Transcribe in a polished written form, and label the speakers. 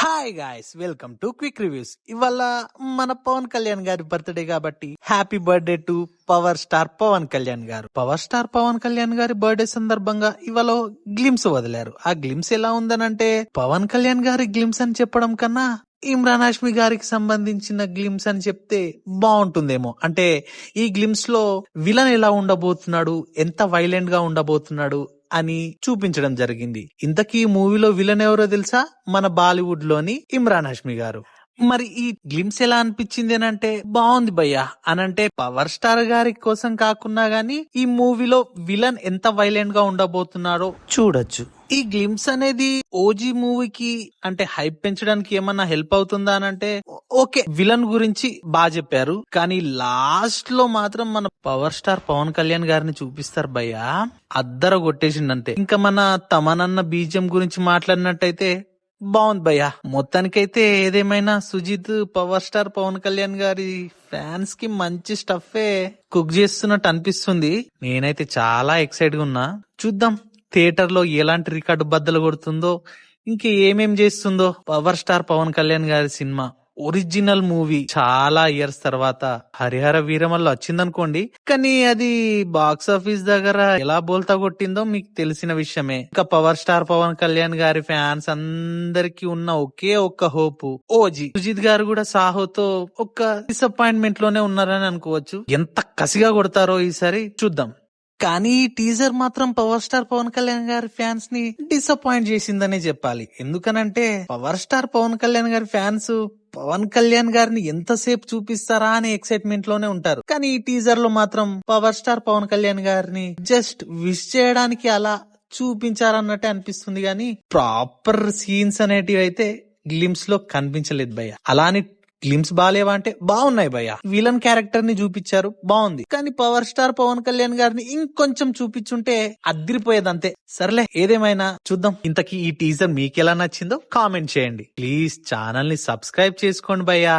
Speaker 1: Hi guys, welcome to quick reviews. ఇవాళ మన పవన్ కళ్యాణ్ గారి బర్త్డే కాబట్టి happy birthday to power star Pawan Kalyan గారు. పవర్ స్టార్ పవన్ కళ్యాణ్ గారి బర్త్డే సందర్భంగా ఇవాళ గ్లిమ్స్ వదిలారు. ఆ గ్లిమ్స్ ఎలా ఉందనంటే, పవన్ కళ్యాణ్ గారి గ్లిమ్స్ అని చెప్పడం కన్నా ఇమ్రాన్ హాష్మి గారికి సంబంధించిన గ్లిమ్స్ అని చెప్తే బాగుంటుందేమో. అంటే ఈ గ్లిమ్స్ లో విలన్ ఎలా ఉండబోతున్నాడు, ఎంత వైలెంట్ గా ఉండబోతున్నాడు అని చూపించడం జరిగింది. ఇంతకీ ఈ మూవీలో విలన్ ఎవరో తెలుసా? మన బాలీవుడ్ లోని ఇమ్రాన్ హాష్మి గారు. మరి ఈ గ్లిమ్స్ ఎలా అనిపించింది అని అంటే, బాగుంది భయ్యా అనంటే, పవర్ స్టార్ గారి కోసం కాకున్నా గానీ ఈ మూవీలో విలన్ ఎంత వైలెంట్ గా ఉండబోతున్నారో చూడొచ్చు. ఈ గ్లిమ్స్ అనేది ఓజీ మూవీకి అంటే హైప్ పెంచడానికి ఏమన్నా హెల్ప్ అవుతుందా అని అంటే, ఓకే, విలన్ గురించి బాగా చెప్పారు, కానీ లాస్ట్ లో మాత్రం మన పవర్ స్టార్ పవన్ కళ్యాణ్ గారిని చూపిస్తారు భయ్యా, అద్దర కొట్టేసిండంతే. ఇంకా మన తమనన్న బీజియం గురించి మాట్లాడినట్టయితే బాగుంది భయ్యా. మొత్తానికైతే ఏదేమైనా సుజిత్ పవర్ స్టార్ పవన్ కళ్యాణ్ గారి ఫ్యాన్స్ కి మంచి స్టఫే కుక్ చేస్తున్నట్టు అనిపిస్తుంది. నేనైతే చాలా ఎక్సైట్ గా ఉన్నా. చూద్దాం థియేటర్ లో ఎలాంటి రికార్డు బద్దలు కొడుతుందో, ఇంకా ఏమేం చేస్తుందో పవర్ స్టార్ పవన్ కళ్యాణ్ గారి సినిమా. ఒరిజినల్ మూవీ చాలా ఇయర్స్ తర్వాత హరిహర వీరమల్లు వచ్చిందనుకోండి, కానీ అది బాక్స్ ఆఫీస్ దగ్గర ఎలా బోల్తా కొట్టిందో మీకు తెలిసిన విషయమే. ఇంకా పవర్ స్టార్ పవన్ కళ్యాణ్ గారి ఫ్యాన్స్ అందరికి ఉన్న ఒకే ఒక్క హోప్ ఓజీ. సుజిత్ గారు కూడా సాహోతో ఒక్క డిసప్పాయింట్మెంట్ లోనే ఉన్నారని అనుకోవచ్చు. ఎంత కసిగా కొడతారో ఈసారి చూద్దాం. కానీ ఈ టీజర్ మాత్రం పవర్ స్టార్ పవన్ కళ్యాణ్ గారి ఫ్యాన్స్ ని డిసప్పాయింట్ చేసిందనే చెప్పాలి. ఎందుకనంటే పవర్ స్టార్ పవన్ కళ్యాణ్ గారి ఫ్యాన్స్ పవన్ కళ్యాణ్ గారిని ఎంతసేపు చూపిస్తారా అనే ఎక్సైట్మెంట్ లోనే ఉంటారు. కానీ ఈ టీజర్ లో మాత్రం పవర్ స్టార్ పవన్ కళ్యాణ్ గారిని జస్ట్ విష్ చేయడానికి అలా చూపించారన్నట్టే అనిపిస్తుంది, గానీ ప్రాపర్ సీన్స్ అనేటివి అయితే గ్లిమ్స్ లో కనిపించలేదు భయ్య. అలానే గ్లిమ్స్ బాలేవా అంటే బాగున్నాయి భయ్య. విలన్ క్యారెక్టర్ ని చూపించారు, బాగుంది, కానీ పవర్ స్టార్ పవన్ కళ్యాణ్ గారిని ఇంకొంచెం చూపించుంటే అదిరిపోయేదంతే. సర్లే, ఏదేమైనా చూద్దాం. ఇంతకీ ఈ టీజర్ మీకెలా నచ్చిందో కామెంట్ చేయండి. ప్లీజ్ ఛానల్ ని సబ్స్క్రైబ్ చేసుకోండి భయ్యా.